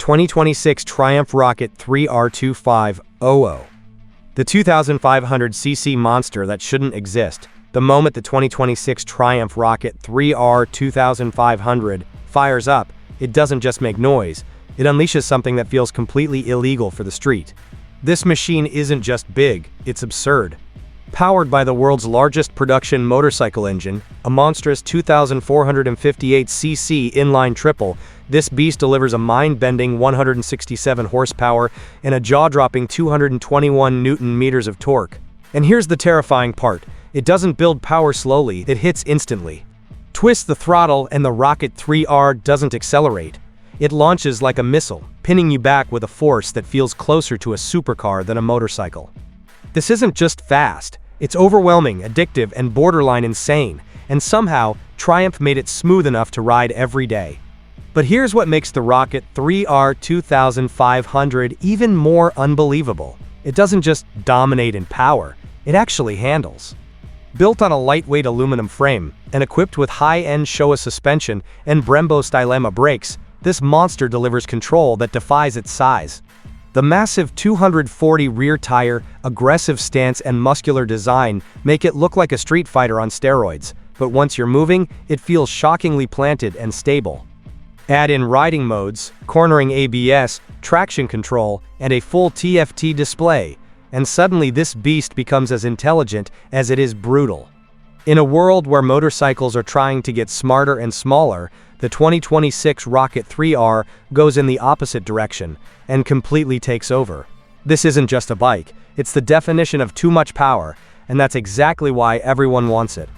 2026 Triumph Rocket 3R2500. The 2,500cc monster that shouldn't exist. The moment the 2026 Triumph Rocket 3R2500 fires up, it doesn't just make noise, it unleashes something that feels completely illegal for the street. This machine isn't just big, it's absurd. Powered by the world's largest production motorcycle engine, a monstrous 2,458cc inline triple, this beast delivers a mind-bending 167 horsepower and a jaw-dropping 221 Newton-meters of torque. And here's the terrifying part. It doesn't build power slowly, it hits instantly. Twist the throttle and the Rocket 3R doesn't accelerate. It launches like a missile, pinning you back with a force that feels closer to a supercar than a motorcycle. This isn't just fast, it's overwhelming, addictive, and borderline insane, and somehow, Triumph made it smooth enough to ride every day. But here's what makes the Rocket 3R2500 even more unbelievable. It doesn't just dominate in power, it actually handles. Built on a lightweight aluminum frame, and equipped with high-end Showa suspension and Brembo Stateline brakes, this monster delivers control that defies its size. The massive 240 rear tire, aggressive stance, and muscular design make it look like a street fighter on steroids, but once you're moving, it feels shockingly planted and stable. Add in riding modes, cornering ABS, traction control, and a full TFT display, and suddenly this beast becomes as intelligent as it is brutal. In a world where motorcycles are trying to get smarter and smaller, the 2026 Rocket 3R goes in the opposite direction and completely takes over. This isn't just a bike, it's the definition of too much power, and that's exactly why everyone wants it.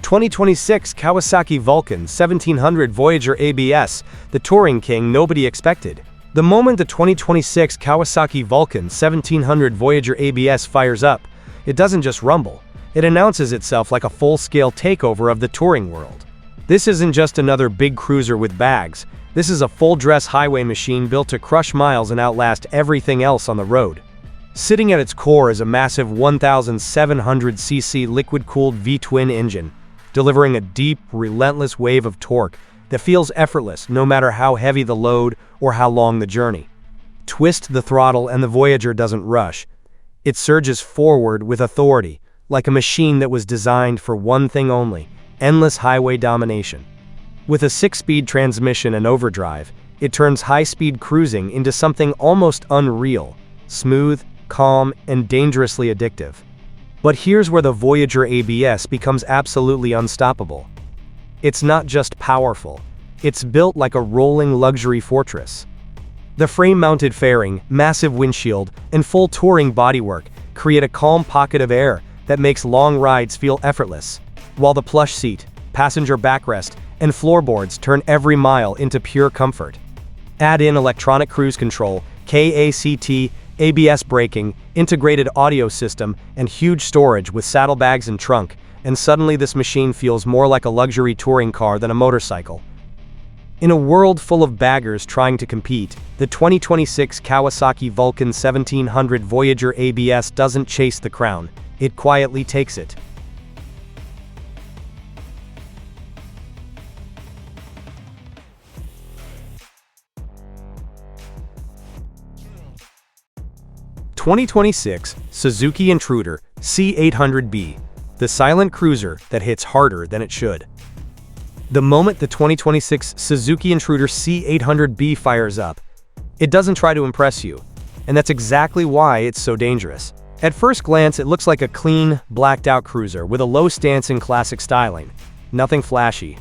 (2026) Kawasaki Vulcan 1700 Voyager ABS, the touring king nobody expected. The moment the 2026 Kawasaki Vulcan 1700 Voyager ABS fires up, it doesn't just rumble, it announces itself like a full-scale takeover of the touring world. This isn't just another big cruiser with bags, this is a full-dress highway machine built to crush miles and outlast everything else on the road. Sitting at its core is a massive 1,700cc liquid-cooled V-twin engine, delivering a deep, relentless wave of torque that feels effortless no matter how heavy the load or how long the journey. Twist the throttle and the Voyager doesn't rush. It surges forward with authority, like a machine that was designed for one thing only: endless highway domination. With a 6-speed transmission and overdrive, it turns high-speed cruising into something almost unreal, smooth, calm, and dangerously addictive. But here's where the Voyager ABS becomes absolutely unstoppable. It's not just powerful, it's built like a rolling luxury fortress. The frame-mounted fairing, massive windshield, and full touring bodywork create a calm pocket of air that makes long rides feel effortless, while the plush seat, passenger backrest, and floorboards turn every mile into pure comfort. Add in electronic cruise control, KACT, ABS braking, integrated audio system, and huge storage with saddlebags and trunk, and suddenly this machine feels more like a luxury touring car than a motorcycle. In a world full of baggers trying to compete, the 2026 Kawasaki Vulcan 1700 Voyager ABS doesn't chase the crown, it quietly takes it. (2026) Suzuki Intruder C800B, the silent cruiser that hits harder than it should. The moment the 2026 Suzuki Intruder C800B fires up, it doesn't try to impress you, and that's exactly why it's so dangerous. At first glance, it looks like a clean, blacked-out cruiser with a low stance and classic styling. Nothing flashy,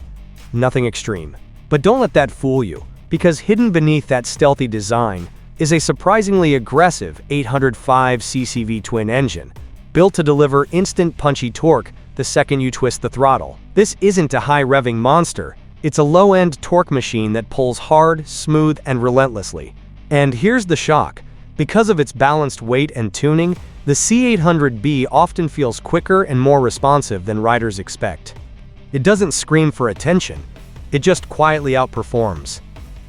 nothing extreme. But don't let that fool you, because hidden beneath that stealthy design is a surprisingly aggressive 805cc V-twin engine, built to deliver instant punchy torque the second you twist the throttle. This isn't a high-revving monster, it's a low-end torque machine that pulls hard, smooth, and relentlessly. And here's the shock. Because of its balanced weight and tuning, the C800B often feels quicker and more responsive than riders expect. It doesn't scream for attention, it just quietly outperforms.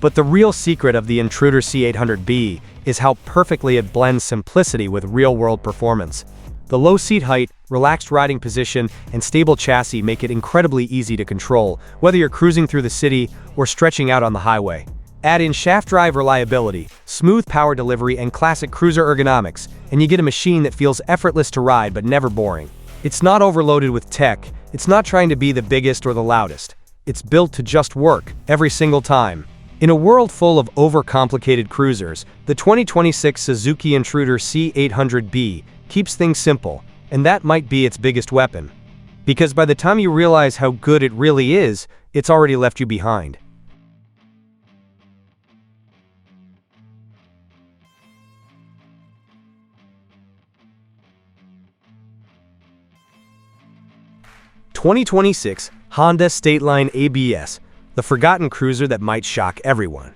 But the real secret of the Intruder C800B is how perfectly it blends simplicity with real-world performance. The low seat height, relaxed riding position, and stable chassis make it incredibly easy to control, whether you're cruising through the city or stretching out on the highway. Add in shaft drive reliability, smooth power delivery, and classic cruiser ergonomics, and you get a machine that feels effortless to ride but never boring. It's not overloaded with tech, it's not trying to be the biggest or the loudest. It's built to just work, every single time. In a world full of overcomplicated cruisers, the 2026 Suzuki Intruder C800B keeps things simple, and that might be its biggest weapon. Because by the time you realize how good it really is, it's already left you behind. (2026) Honda Stateline ABS, the forgotten cruiser that might shock everyone.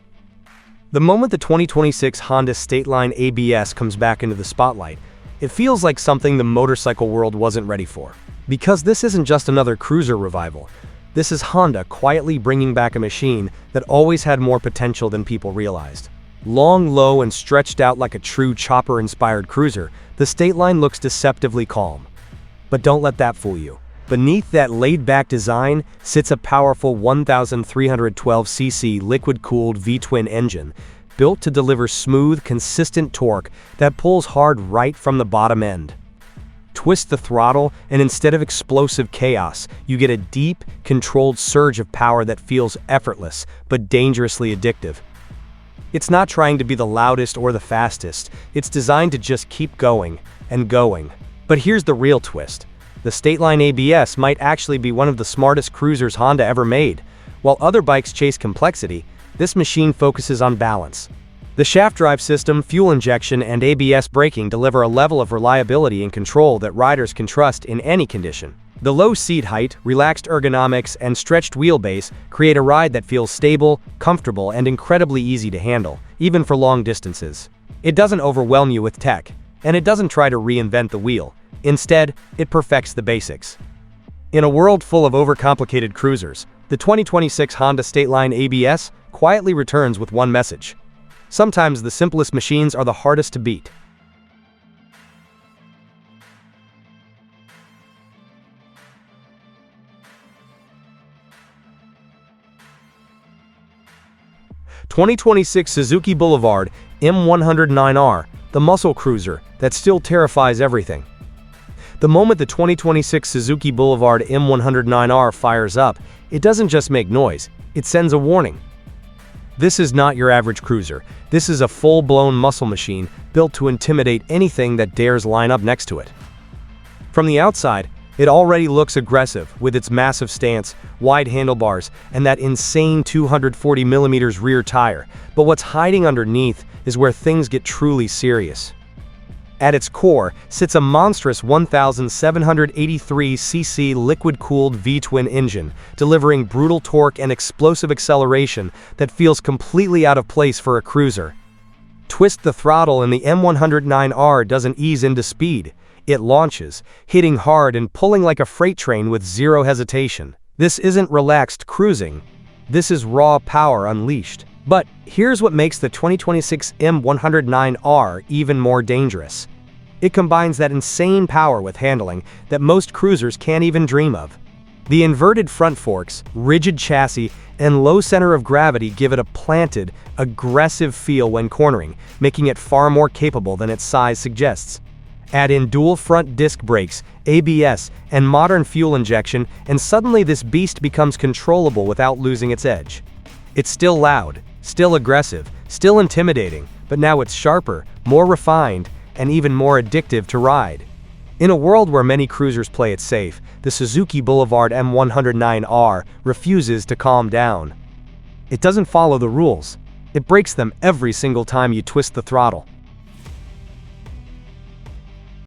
The moment the 2026 Honda Stateline ABS comes back into the spotlight, it feels like something the motorcycle world wasn't ready for. Because this isn't just another cruiser revival. This is Honda quietly bringing back a machine that always had more potential than people realized. Long, low, and stretched out like a true chopper-inspired cruiser, the Stateline looks deceptively calm. But don't let that fool you. Beneath that laid-back design sits a powerful 1,312cc liquid-cooled V-twin engine, built to deliver smooth, consistent torque that pulls hard right from the bottom end. Twist the throttle, and instead of explosive chaos, you get a deep, controlled surge of power that feels effortless, but dangerously addictive. It's not trying to be the loudest or the fastest, it's designed to just keep going and going. But here's the real twist. The Stateline ABS might actually be one of the smartest cruisers Honda ever made. While other bikes chase complexity, this machine focuses on balance. The shaft drive system, fuel injection, and ABS braking deliver a level of reliability and control that riders can trust in any condition. The low seat height, relaxed ergonomics, and stretched wheelbase create a ride that feels stable, comfortable, and incredibly easy to handle, even for long distances. It doesn't overwhelm you with tech, and it doesn't try to reinvent the wheel. Instead, it perfects the basics. In a world full of overcomplicated cruisers, the 2026 Honda Stateline ABS quietly returns with one message. Sometimes the simplest machines are the hardest to beat. (2026) Suzuki Boulevard M109R, the muscle cruiser that still terrifies everything. The moment the 2026 Suzuki Boulevard M109R fires up, it doesn't just make noise, it sends a warning. This is not your average cruiser. This is a full-blown muscle machine built to intimidate anything that dares line up next to it. From the outside, it already looks aggressive with its massive stance, wide handlebars, and that insane 240mm rear tire. But what's hiding underneath is where things get truly serious. At its core sits a monstrous 1,783cc liquid-cooled V-twin engine, delivering brutal torque and explosive acceleration that feels completely out of place for a cruiser. Twist the throttle and the M109R doesn't ease into speed. It launches, hitting hard and pulling like a freight train with zero hesitation. This isn't relaxed cruising. This is raw power unleashed. But here's what makes the 2026 M109R even more dangerous. It combines that insane power with handling that most cruisers can't even dream of. The inverted front forks, rigid chassis, and low center of gravity give it a planted, aggressive feel when cornering, making it far more capable than its size suggests. Add in dual front disc brakes, ABS, and modern fuel injection, and suddenly this beast becomes controllable without losing its edge. It's still loud, still aggressive, still intimidating, but now it's sharper, more refined, and even more addictive to ride. In a world where many cruisers play it safe, the Suzuki Boulevard M109R refuses to calm down. It doesn't follow the rules. It breaks them every single time you twist the throttle.